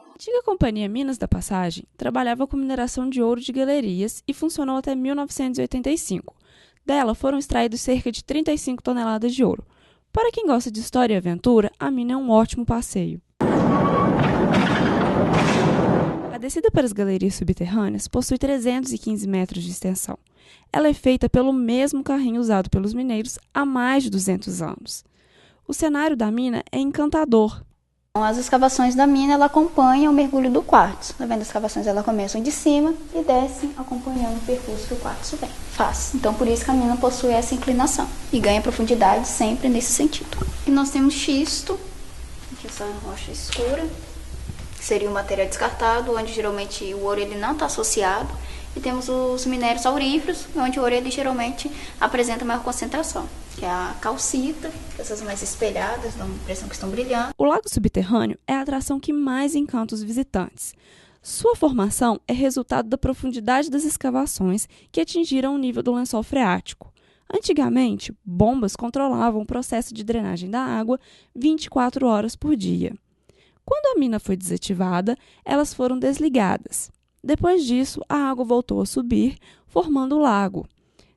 A antiga Companhia Minas da Passagem trabalhava com mineração de ouro de galerias e funcionou até 1985. Dela foram extraídos cerca de 35 toneladas de ouro. Para quem gosta de história e aventura, a mina é um ótimo passeio. A descida para as galerias subterrâneas possui 315 metros de extensão. Ela é feita pelo mesmo carrinho usado pelos mineiros há mais de 200 anos. O cenário da mina é encantador. As escavações da mina, ela acompanha o mergulho do quartzo. Tá vendo? As escavações ela começam de cima e descem acompanhando o percurso que o quartzo faz. Então, por isso que a mina possui essa inclinação e ganha profundidade sempre nesse sentido. E nós temos xisto, que é essa rocha escura, que seria um material descartado, onde geralmente o ouro ele não está associado. E temos os minérios auríferos, onde o ouro ele geralmente apresenta maior concentração, que é a calcita, essas mais espelhadas, dão a impressão que estão brilhando. O lago subterrâneo é a atração que mais encanta os visitantes. Sua formação é resultado da profundidade das escavações que atingiram o nível do lençol freático. Antigamente, bombas controlavam o processo de drenagem da água 24 horas por dia. Quando a mina foi desativada, elas foram desligadas. Depois disso, a água voltou a subir, formando o lago.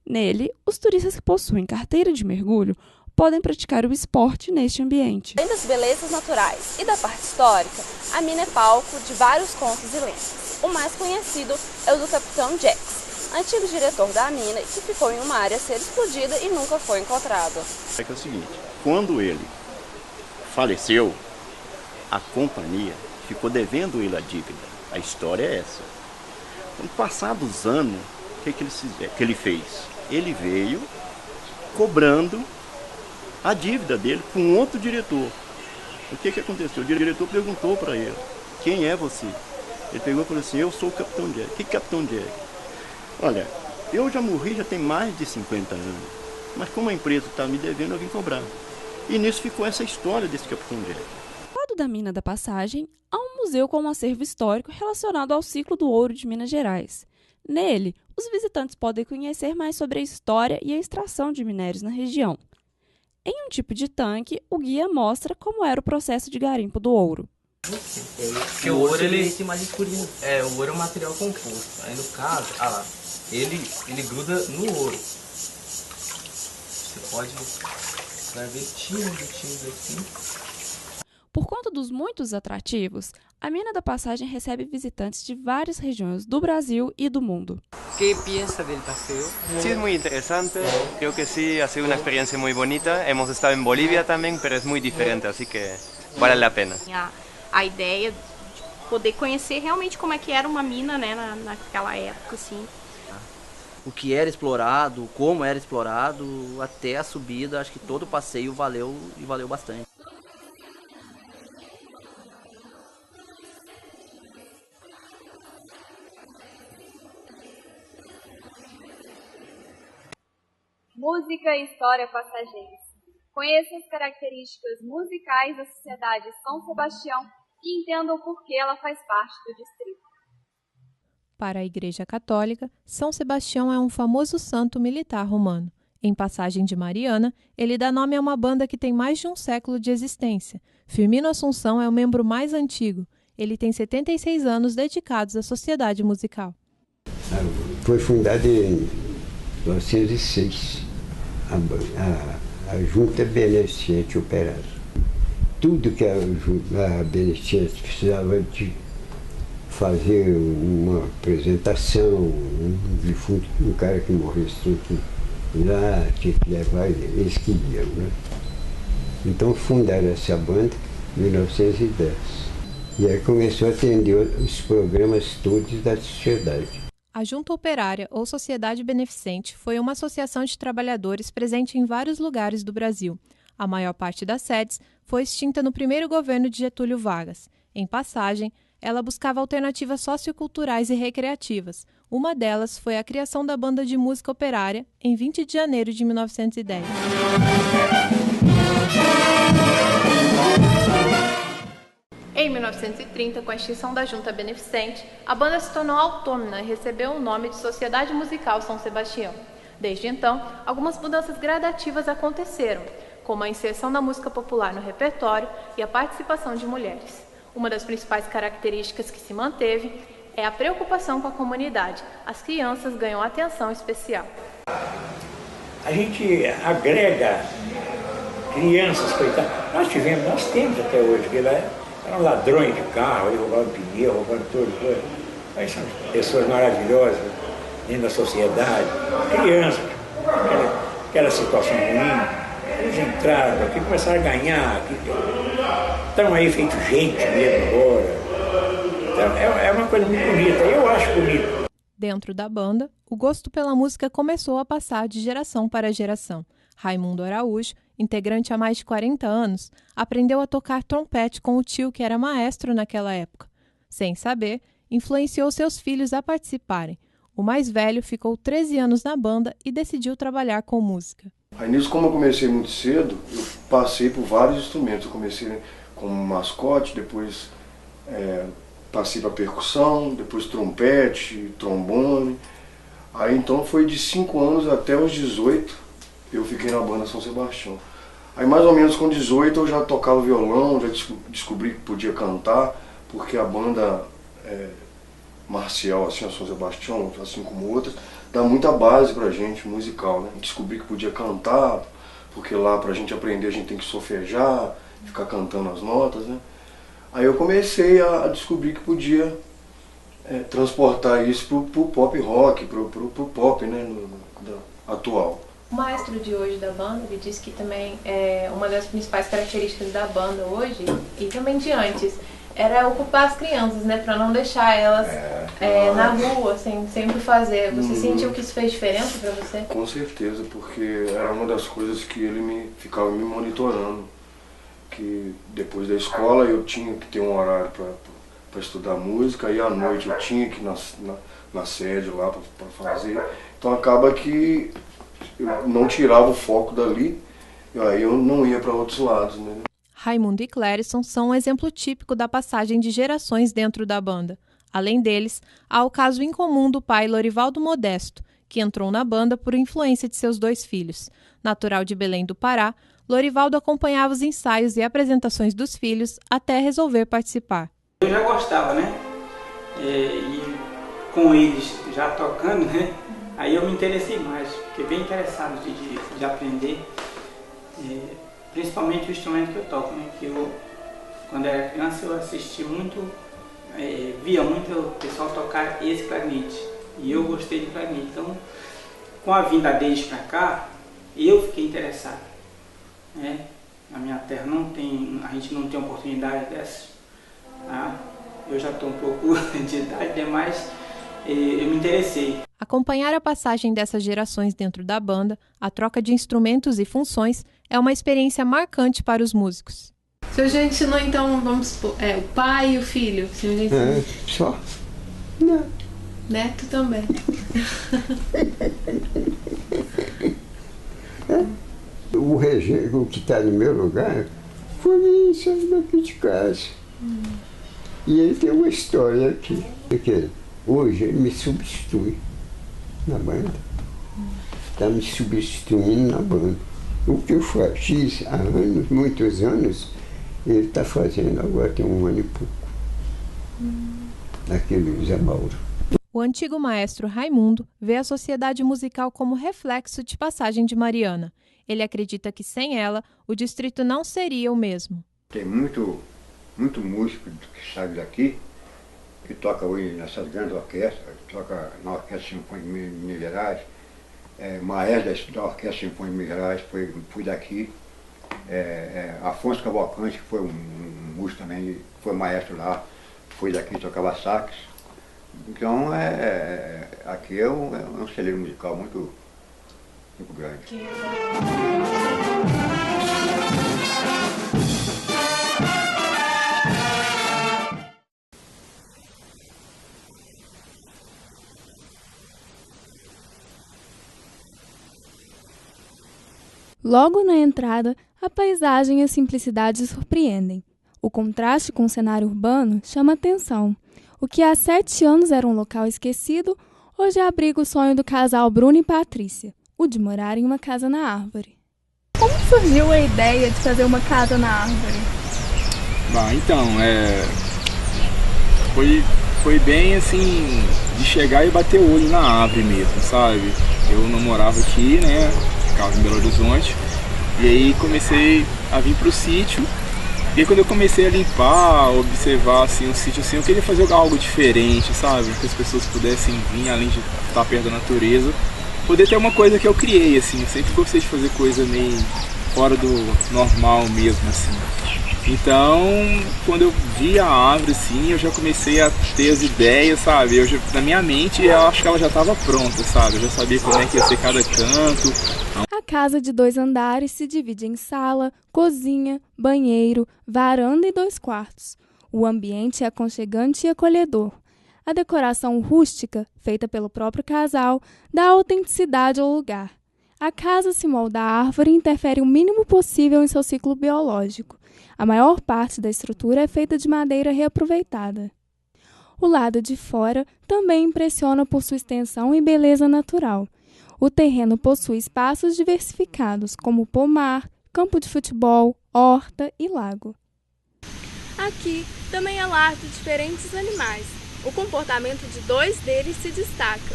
Nele, os turistas que possuem carteira de mergulho podem praticar o esporte neste ambiente. Além das belezas naturais e da parte histórica, a mina é palco de vários contos e lendas. O mais conhecido é o do Capitão Jack, antigo diretor da mina que ficou em uma área a ser explodida e nunca foi encontrado. É o seguinte, quando ele faleceu, a companhia ficou devendo ele a dívida. A história é essa. Quando passados os anos, o que ele fez? Ele veio cobrando a dívida dele com um outro diretor. O que aconteceu? O diretor perguntou para ele, quem é você? Ele pegou e falou assim, eu sou o Capitão Jack. Que Capitão Jack? Olha, eu já morri, já tem mais de 50 anos, mas como a empresa está me devendo, eu vim cobrar. E nisso ficou essa história desse Capitão Jack. Ao lado da mina da Passagem, há um museu com um acervo histórico relacionado ao ciclo do ouro de Minas Gerais. Nele, os visitantes podem conhecer mais sobre a história e a extração de minérios na região. Em um tipo de tanque, o guia mostra como era o processo de garimpo do ouro. Porque o ouro, o ouro é um material composto. Aí no caso, ele gruda no ouro. Você vai ver tímidos assim. Por conta dos muitos atrativos, a mina da Passagem recebe visitantes de várias regiões do Brasil e do mundo. O que pensa del paseo? Sí, es muy interesante. Creo que sí, ha sido una experiencia muy bonita. Hemos estado en Bolivia también, pero es muy diferente, así que vale la pena. A ideia de poder conhecer realmente como é que era uma mina, né, naquela época, assim. O que era explorado, como era explorado, até a subida, acho que todo o passeio valeu e valeu bastante. Música e história passageiros. Conheça as características musicais da sociedade São Sebastião e entenda o porquê ela faz parte do distrito. Para a Igreja Católica, São Sebastião é um famoso santo militar romano. Em Passagem de Mariana, ele dá nome a uma banda que tem mais de um século de existência. Firmino Assunção é o membro mais antigo. Ele tem 76 anos dedicados à sociedade musical. Foi fundada em 1906. A Junta Beneficente Operária. Tudo que a Beneficente precisava de fazer uma apresentação, um cara que morresse tinha que ir lá, tinha que levar, eles queriam, né? Então fundaram essa banda em 1910. E aí começou a atender os programas todos da sociedade. A Junta Operária ou Sociedade Beneficente foi uma associação de trabalhadores presente em vários lugares do Brasil. A maior parte das sedes foi extinta no primeiro governo de Getúlio Vargas. Em passagem, ela buscava alternativas socioculturais e recreativas. Uma delas foi a criação da Banda de Música Operária em 20 de janeiro de 1910. Em 1930, com a extinção da Junta Beneficente, a banda se tornou autônoma e recebeu o nome de Sociedade Musical São Sebastião. Desde então, algumas mudanças gradativas aconteceram, como a inserção da música popular no repertório e a participação de mulheres. Uma das principais características que se manteve é a preocupação com a comunidade. As crianças ganham atenção especial. A gente agrega crianças, coitadas. Nós temos até hoje, que eram ladrões de carro, roubavam pneu, roubavam tudo. Aí são pessoas maravilhosas dentro da sociedade. Crianças, aquela situação ruim, eles entraram aqui, começaram a ganhar, estão aí feito gente mesmo agora. Então é uma coisa muito bonita, eu acho bonito. Dentro da banda, o gosto pela música começou a passar de geração para geração. Raimundo Araújo, integrante há mais de 40 anos, aprendeu a tocar trompete com o tio que era maestro naquela época. Sem saber, influenciou seus filhos a participarem. O mais velho ficou 13 anos na banda e decidiu trabalhar com música. Aí nisso, como eu comecei muito cedo, eu passei por vários instrumentos. Eu comecei como mascote, depois passei para percussão, depois trompete, trombone. Aí então foi de 5 anos até os 18, eu fiquei na banda São Sebastião. Aí mais ou menos com 18 eu já tocava violão, já descobri que podia cantar, porque a banda marcial, assim, a São Sebastião, assim como outras, dá muita base pra gente, musical, né? Descobri que podia cantar, porque lá pra gente aprender a gente tem que solfejar, ficar cantando as notas, né? Aí eu comecei a descobrir que podia transportar isso pro pop rock, pro pop, né, atual. O maestro de hoje da banda, ele disse que também uma das principais características da banda hoje, e também de antes, era ocupar as crianças, né, para não deixar elas na rua, sem sempre fazer. Você sentiu que isso fez diferença para você? Com certeza, porque era uma das coisas que ele ficava me monitorando, que depois da escola eu tinha que ter um horário para estudar música, e à noite eu tinha que ir na sede lá para fazer. Então acaba que eu não tirava o foco dali, e aí eu não ia para outros lados, né? Raimundo e Clérison são um exemplo típico da passagem de gerações dentro da banda. Além deles, há o caso incomum do pai Lorivaldo Modesto, que entrou na banda por influência de seus 2 filhos. Natural de Belém do Pará, Lorivaldo acompanhava os ensaios e apresentações dos filhos até resolver participar. Eu já gostava, né? E com eles já tocando, né? Aí eu me interessei mais, fiquei bem interessado de aprender. Principalmente o instrumento que eu toco, né? Que eu, quando era criança, eu assisti muito, via muito o pessoal tocar esse clarinete. E eu gostei de clarinete. Então, com a vinda deles para cá, eu fiquei interessado. Né? Na minha terra a gente não tem oportunidade dessas. Tá? Eu já estou um pouco de idade, mas eu me interessei. Acompanhar a passagem dessas gerações dentro da banda, a troca de instrumentos e funções, é uma experiência marcante para os músicos. O senhor já ensinou, então, vamos supor, o pai e o filho? O senhor já ensinou? Só. Não. Neto também. O Rogério, que está no meu lugar, foi isso daqui de casa. E ele tem uma história aqui. Porque hoje ele me substitui na banda. Está me substituindo na banda. O que eu fiz há anos, muitos anos, ele está fazendo agora, tem 1 ano e pouco. Aquele Zé Mauro. O antigo maestro Raimundo vê a sociedade musical como reflexo de passagem de Mariana. Ele acredita que sem ela, o distrito não seria o mesmo. Tem muito músico que sai daqui, que toca hoje nessas grandes orquestras, toca na Orquestra Sinfônica de Minas Gerais, maestro da Orquestra Sinfônica de Minas Gerais foi daqui, Afonso Cavalcante, que foi um músico também, foi maestro lá, foi daqui, tocava sax, Então, aqui é um celeiro musical muito grande. Logo na entrada, a paisagem e a simplicidade surpreendem. O contraste com o cenário urbano chama atenção. O que há 7 anos era um local esquecido, hoje abriga o sonho do casal Bruno e Patrícia, o de morar em uma casa na árvore. Como surgiu a ideia de fazer uma casa na árvore? Então, foi bem assim, de chegar e bater o olho na árvore mesmo, sabe? Eu não morava aqui, né? Ficava em Belo Horizonte. E aí comecei a vir pro sítio. E aí quando eu comecei a limpar, observar assim, o sítio, assim, eu queria fazer algo diferente, sabe? Que as pessoas pudessem vir, além de estar perto da natureza, poder ter uma coisa que eu criei, assim. Eu sempre gostei de fazer coisa meio fora do normal mesmo, assim. Então, quando eu vi a árvore, assim, eu já comecei a ter as ideias, sabe? Na minha mente, eu acho que ela já estava pronta, sabe? Eu já sabia como é que ia ser cada canto. A casa de 2 andares se divide em sala, cozinha, banheiro, varanda e 2 quartos. O ambiente é aconchegante e acolhedor. A decoração rústica, feita pelo próprio casal, dá autenticidade ao lugar. A casa se molda à árvore e interfere o mínimo possível em seu ciclo biológico. A maior parte da estrutura é feita de madeira reaproveitada. O lado de fora também impressiona por sua extensão e beleza natural. O terreno possui espaços diversificados, como pomar, campo de futebol, horta e lago. Aqui também é lar de diferentes animais. O comportamento de 2 deles se destaca.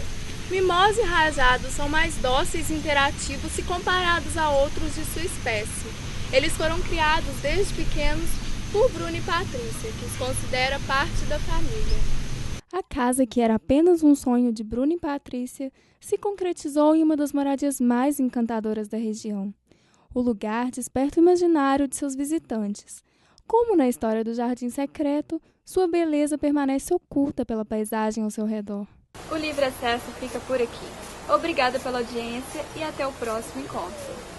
Mimosa e rajado são mais dóceis e interativos se comparados a outros de sua espécie. Eles foram criados desde pequenos por Bruno e Patrícia, que os considera parte da família. A casa, que era apenas um sonho de Bruno e Patrícia, se concretizou em uma das moradias mais encantadoras da região. O lugar desperta o imaginário de seus visitantes. Como na história do Jardim Secreto, sua beleza permanece oculta pela paisagem ao seu redor. O Livre Acesso fica por aqui. Obrigada pela audiência e até o próximo encontro.